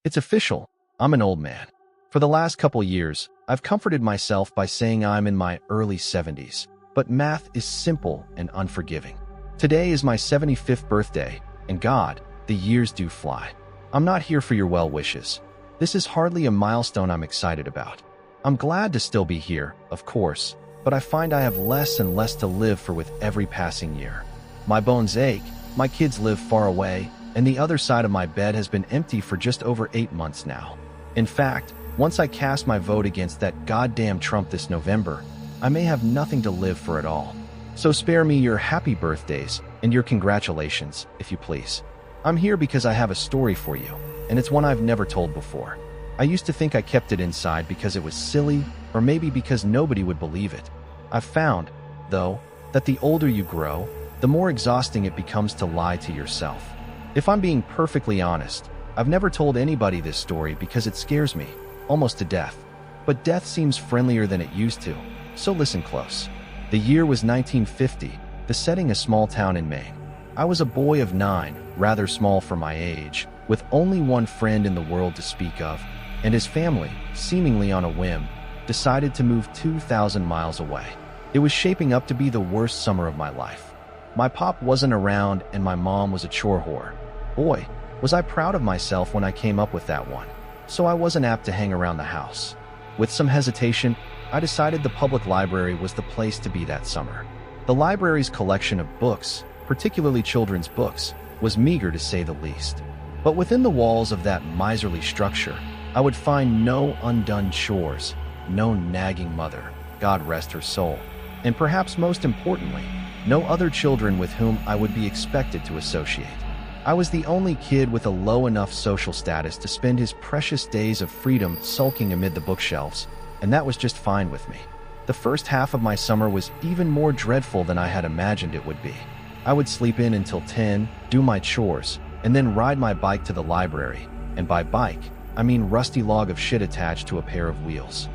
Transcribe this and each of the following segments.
It's official. I'm an old man. For the last couple years, I've comforted myself by saying I'm in my early 70s, but math is simple and unforgiving. Today is my 75th birthday, and God, the years do fly. I'm not here for your well wishes. This is hardly a milestone I'm excited about. I'm glad to still be here, of course, but I find I have less and less to live for with every passing year. My bones ache, my kids live far away, and the other side of my bed has been empty for just over 8 months now. In fact, once I cast my vote against that goddamn Trump this November, I may have nothing to live for at all. So spare me your happy birthdays and your congratulations, if you please. I'm here because I have a story for you, and it's one I've never told before. I used to think I kept it inside because it was silly, or maybe because nobody would believe it. I've found, though, that the older you grow, the more exhausting it becomes to lie to yourself. If I'm being perfectly honest, I've never told anybody this story because it scares me, almost to death. But death seems friendlier than it used to, so listen close. The year was 1950, the setting a small town in Maine. I was a boy of 9, rather small for my age, with only one friend in the world to speak of, and his family, seemingly on a whim, decided to move 2,000 miles away. It was shaping up to be the worst summer of my life. My pop wasn't around and my mom was a chore whore. Boy, was I proud of myself when I came up with that one. So I wasn't apt to hang around the house. With some hesitation, I decided the public library was the place to be that summer. The library's collection of books, particularly children's books, was meager to say the least. But within the walls of that miserly structure, I would find no undone chores, no nagging mother, God rest her soul, and perhaps most importantly, no other children with whom I would be expected to associate. I was the only kid with a low enough social status to spend his precious days of freedom sulking amid the bookshelves, and that was just fine with me. The first half of my summer was even more dreadful than I had imagined it would be. I would sleep in until 10, do my chores, and then ride my bike to the library, and by bike, I mean rusty log of shit attached to a pair of wheels.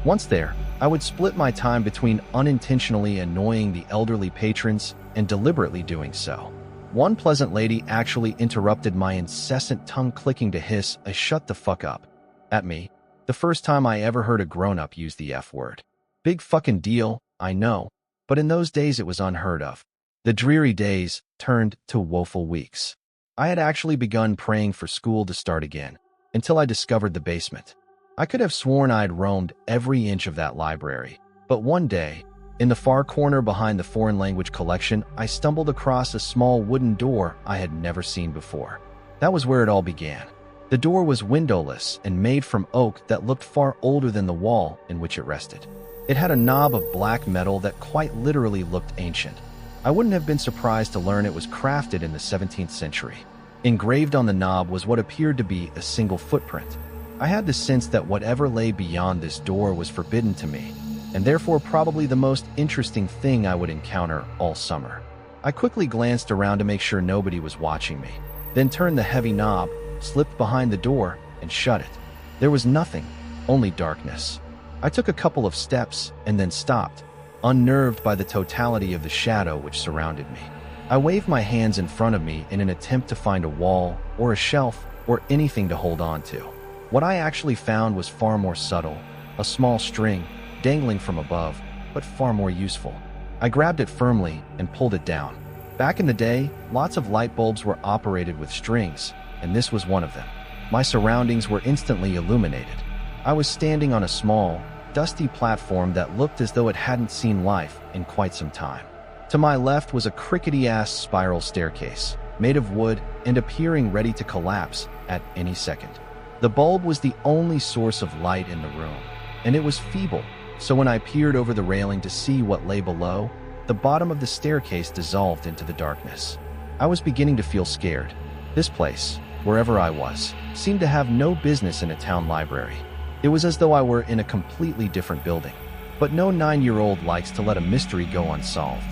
Once there, I would split my time between unintentionally annoying the elderly patrons and deliberately doing so. One pleasant lady actually interrupted my incessant tongue-clicking to hiss a "shut the fuck up" at me, the first time I ever heard a grown-up use the F word. Big fucking deal, I know, but in those days it was unheard of. The dreary days turned to woeful weeks. I had actually begun praying for school to start again, until I discovered the basement. I could have sworn I'd roamed every inch of that library, but one day, in the far corner behind the foreign language collection, I stumbled across a small wooden door I had never seen before. That was where it all began. The door was windowless and made from oak that looked far older than the wall in which it rested. It had a knob of black metal that quite literally looked ancient. I wouldn't have been surprised to learn it was crafted in the 17th century. Engraved on the knob was what appeared to be a single footprint. I had the sense that whatever lay beyond this door was forbidden to me, and therefore probably the most interesting thing I would encounter all summer. I quickly glanced around to make sure nobody was watching me, then turned the heavy knob, slipped behind the door, and shut it. There was nothing, only darkness. I took a couple of steps and then stopped, unnerved by the totality of the shadow which surrounded me. I waved my hands in front of me in an attempt to find a wall or a shelf or anything to hold on to. What I actually found was far more subtle, a small string dangling from above, but far more useful. I grabbed it firmly and pulled it down. Back in the day, lots of light bulbs were operated with strings, and this was one of them. My surroundings were instantly illuminated. I was standing on a small, dusty platform that looked as though it hadn't seen life in quite some time. To my left was a crickety-ass spiral staircase, made of wood and appearing ready to collapse at any second. The bulb was the only source of light in the room, and it was feeble, so when I peered over the railing to see what lay below, the bottom of the staircase dissolved into the darkness. I was beginning to feel scared. This place, wherever I was, seemed to have no business in a town library. It was as though I were in a completely different building. But no 9-year-old likes to let a mystery go unsolved.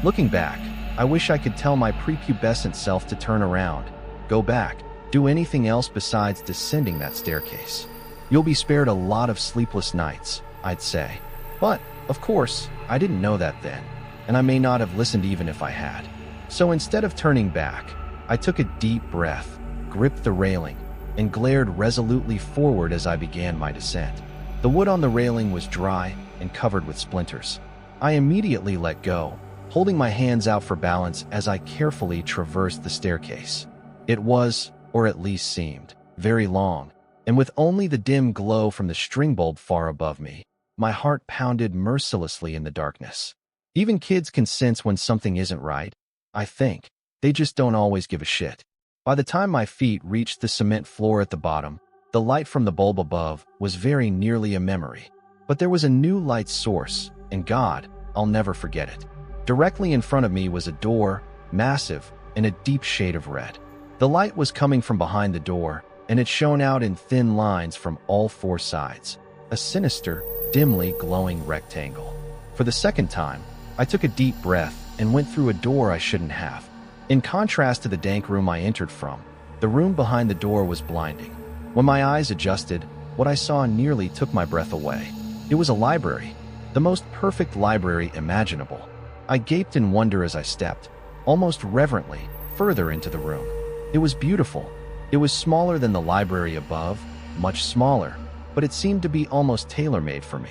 Looking back, I wish I could tell my prepubescent self to turn around, go back, do anything else besides descending that staircase. You'll be spared a lot of sleepless nights, I'd say. But, of course, I didn't know that then, and I may not have listened even if I had. So instead of turning back, I took a deep breath, gripped the railing, and glared resolutely forward as I began my descent. The wood on the railing was dry and covered with splinters. I immediately let go, holding my hands out for balance as I carefully traversed the staircase. It was, or at least seemed, very long, and with only the dim glow from the string bulb far above me, my heart pounded mercilessly in the darkness. Even kids can sense when something isn't right, I think. They just don't always give a shit. By the time my feet reached the cement floor at the bottom, the light from the bulb above was very nearly a memory. But there was a new light source, and God, I'll never forget it. Directly in front of me was a door, massive, in a deep shade of red. The light was coming from behind the door, and it shone out in thin lines from all four sides, a sinister, dimly glowing rectangle. For the second time, I took a deep breath and went through a door I shouldn't have. In contrast to the dank room I entered from, the room behind the door was blinding. When my eyes adjusted, what I saw nearly took my breath away. It was a library, the most perfect library imaginable. I gaped in wonder as I stepped, almost reverently, further into the room. It was beautiful. It was smaller than the library above, much smaller, but it seemed to be almost tailor-made for me.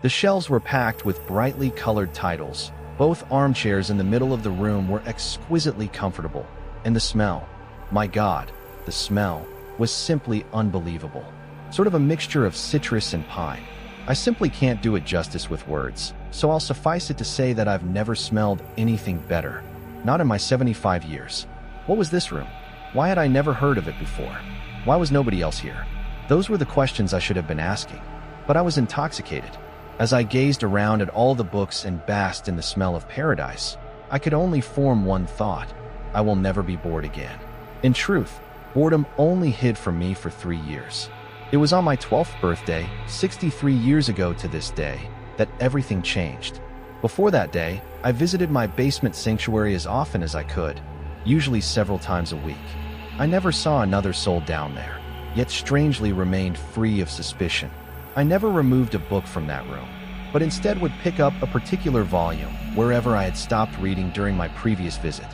The shelves were packed with brightly colored titles. Both armchairs in the middle of the room were exquisitely comfortable, and the smell, my God, the smell, was simply unbelievable. Sort of a mixture of citrus and pine. I simply can't do it justice with words, so I'll suffice it to say that I've never smelled anything better. Not in my 75 years. What was this room? Why had I never heard of it before? Why was nobody else here? Those were the questions I should have been asking, but I was intoxicated. As I gazed around at all the books and basked in the smell of paradise, I could only form one thought: I will never be bored again. In truth, boredom only hid from me for 3 years. It was on my 12th birthday, 63 years ago to this day, that everything changed. Before that day, I visited my basement sanctuary as often as I could, usually several times a week. I never saw another soul down there, yet strangely remained free of suspicion. I never removed a book from that room, but instead would pick up a particular volume wherever I had stopped reading during my previous visit.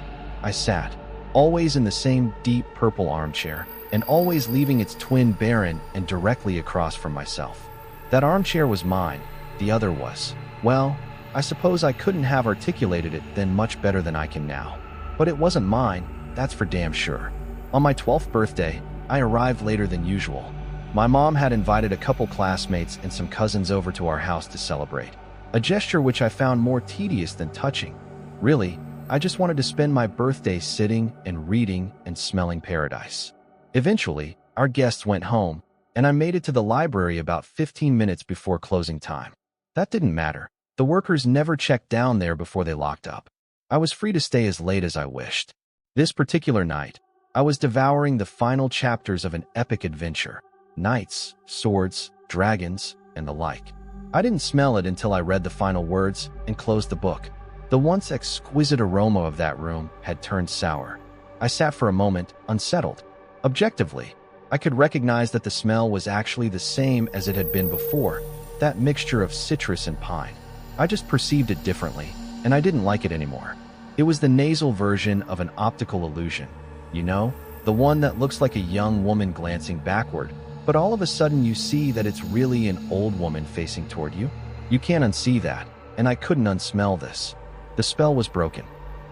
I sat, always in the same deep purple armchair, and always leaving its twin barren and directly across from myself. That armchair was mine, the other was, well, I suppose I couldn't have articulated it then much better than I can now. But it wasn't mine, that's for damn sure. On my 12th birthday, I arrived later than usual. My mom had invited a couple classmates and some cousins over to our house to celebrate, a gesture which I found more tedious than touching. Really, I just wanted to spend my birthday sitting and reading and smelling paradise. Eventually, our guests went home, and I made it to the library about 15 minutes before closing time. That didn't matter. The workers never checked down there before they locked up. I was free to stay as late as I wished. This particular night, I was devouring the final chapters of an epic adventure. Knights, swords, dragons, and the like. I didn't smell it until I read the final words and closed the book. The once exquisite aroma of that room had turned sour. I sat for a moment, unsettled. Objectively, I could recognize that the smell was actually the same as it had been before, that mixture of citrus and pine. I just perceived it differently, and I didn't like it anymore. It was the nasal version of an optical illusion. You know, the one that looks like a young woman glancing backward, but all of a sudden you see that it's really an old woman facing toward you. You can't unsee that, and I couldn't unsmell this. The spell was broken.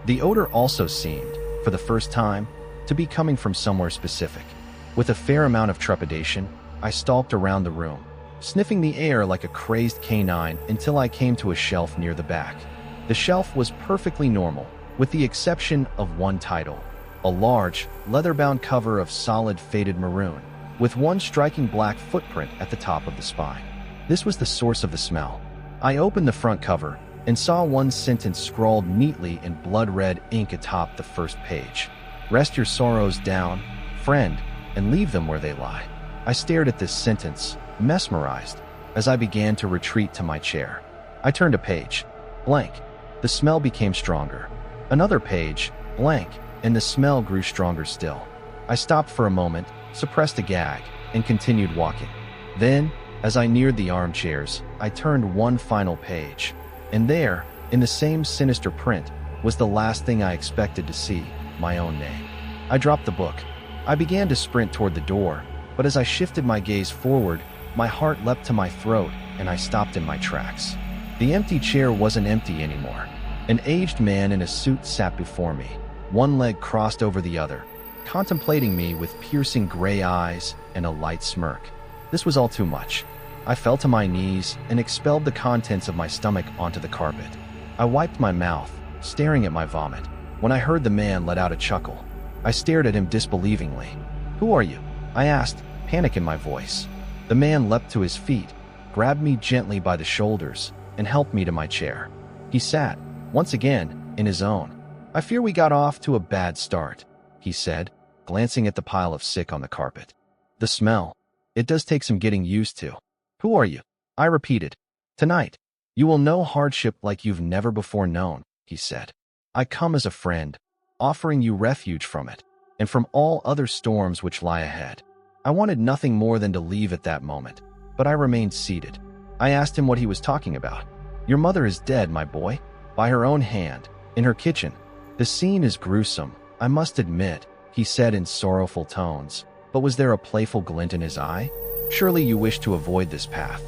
The odor also seemed, for the first time, to be coming from somewhere specific. With a fair amount of trepidation, I stalked around the room, sniffing the air like a crazed canine until I came to a shelf near the back. The shelf was perfectly normal, with the exception of one title, a large, leather-bound cover of solid faded maroon, with one striking black footprint at the top of the spine. This was the source of the smell. I opened the front cover and saw one sentence scrawled neatly in blood-red ink atop the first page. Rest your sorrows down, friend, and leave them where they lie. I stared at this sentence, mesmerized, as I began to retreat to my chair. I turned a page. Blank. The smell became stronger. Another page. Blank. And the smell grew stronger still. I stopped for a moment, suppressed a gag, and continued walking. Then, as I neared the armchairs, I turned one final page. And there, in the same sinister print, was the last thing I expected to see, my own name. I dropped the book. I began to sprint toward the door, But as I shifted my gaze forward, my heart leapt to my throat and I stopped in my tracks. The empty chair wasn't empty anymore. An aged man in a suit sat before me, one leg crossed over the other, contemplating me with piercing gray eyes and a light smirk. This was all too much. I fell to my knees and expelled the contents of my stomach onto the carpet. I wiped my mouth, staring at my vomit, when I heard the man let out a chuckle. I stared at him disbelievingly. "Who are you?" I asked, panic in my voice. The man leapt to his feet, grabbed me gently by the shoulders, and helped me to my chair. He sat, once again, in his own. "I fear we got off to a bad start," he said, glancing at the pile of sick on the carpet. "The smell. It does take some getting used to." "Who are you?" I repeated. "Tonight, you will know hardship like you've never before known," he said. "I come as a friend, offering you refuge from it, and from all other storms which lie ahead." I wanted nothing more than to leave at that moment, but I remained seated. I asked him what he was talking about. "Your mother is dead, my boy, by her own hand, in her kitchen. The scene is gruesome, I must admit," he said in sorrowful tones, but was there a playful glint in his eye? "Surely you wish to avoid this path.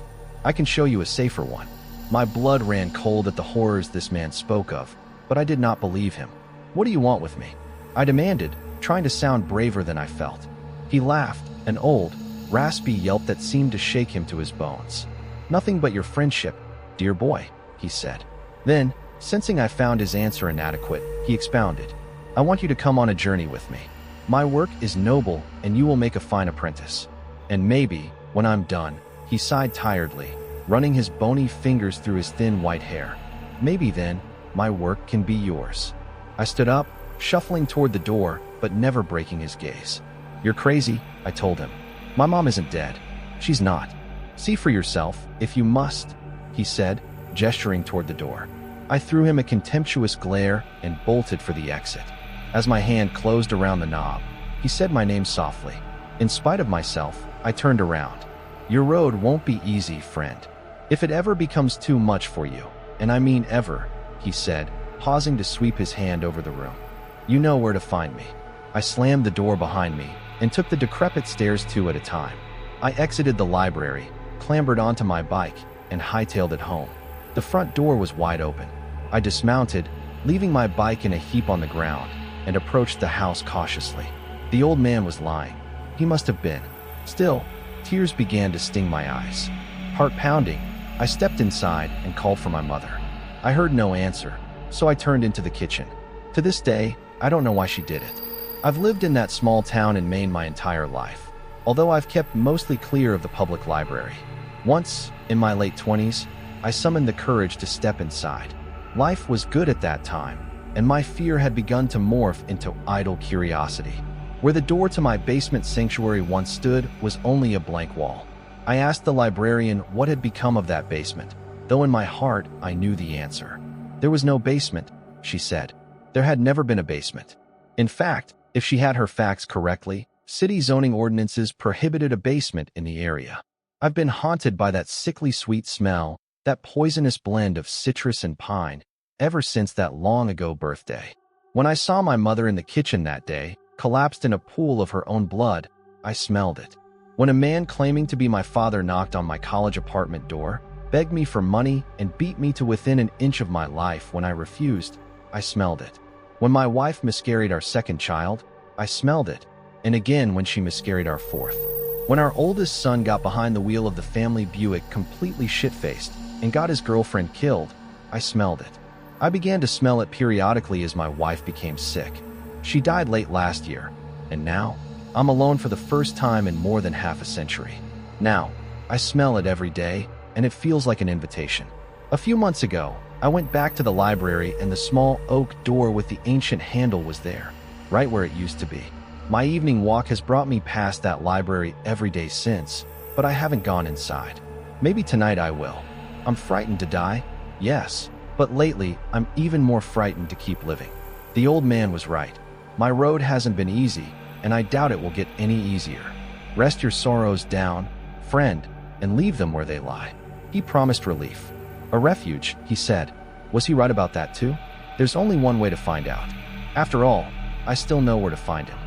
I can show you a safer one." My blood ran cold at the horrors this man spoke of, but I did not believe him. "What do you want with me?" I demanded, trying to sound braver than I felt. He laughed, an old, raspy yelp that seemed to shake him to his bones. "Nothing but your friendship, dear boy," he said. Then, sensing I found his answer inadequate, he expounded. "I want you to come on a journey with me. My work is noble and you will make a fine apprentice. And maybe, when I'm done," he sighed tiredly, running his bony fingers through his thin white hair, "maybe then, my work can be yours." I stood up, shuffling toward the door, but never breaking his gaze. "You're crazy," I told him. "My mom isn't dead. She's not. See for yourself, if you must," he said, gesturing toward the door. I threw him a contemptuous glare and bolted for the exit. As my hand closed around the knob, he said my name softly. In spite of myself, I turned around. "Your road won't be easy, friend. If it ever becomes too much for you, and I mean ever," he said, pausing to sweep his hand over the room, "you know where to find me." I slammed the door behind me and took the decrepit stairs 2 at a time. I exited the library, clambered onto my bike, and hightailed it home. The front door was wide open. I dismounted, leaving my bike in a heap on the ground, and approached the house cautiously. The old man was lying. He must have been. Still, tears began to sting my eyes. Heart pounding, I stepped inside and called for my mother. I heard no answer, so I turned into the kitchen. To this day, I don't know why she did it. I've lived in that small town in Maine my entire life, although I've kept mostly clear of the public library. Once, in my late 20s, I summoned the courage to step inside. Life was good at that time, and my fear had begun to morph into idle curiosity. Where the door to my basement sanctuary once stood was only a blank wall. I asked the librarian what had become of that basement, though in my heart I knew the answer. "There was no basement," she said. There had never been a basement. In fact, if she had her facts correctly, city zoning ordinances prohibited a basement in the area. I've been haunted by that sickly sweet smell, that poisonous blend of citrus and pine, ever since that long-ago birthday. When I saw my mother in the kitchen that day, collapsed in a pool of her own blood, I smelled it. When a man claiming to be my father knocked on my college apartment door, begged me for money, and beat me to within an inch of my life when I refused, I smelled it. When my wife miscarried our second child, I smelled it, and again when she miscarried our fourth. When our oldest son got behind the wheel of the family Buick completely shit-faced and got his girlfriend killed, I smelled it. I began to smell it periodically as my wife became sick. She died late last year, and now, I'm alone for the first time in more than half a century. Now, I smell it every day, and it feels like an invitation. A few months ago, I went back to the library and the small oak door with the ancient handle was there, right where it used to be. My evening walk has brought me past that library every day since, but I haven't gone inside. Maybe tonight I will. I'm frightened to die, yes, but lately I'm even more frightened to keep living. The old man was right. My road hasn't been easy, and I doubt it will get any easier. Rest your sorrows down, friend, and leave them where they lie. He promised relief. A refuge, he said. Was he right about that too? There's only one way to find out. After all, I still know where to find him.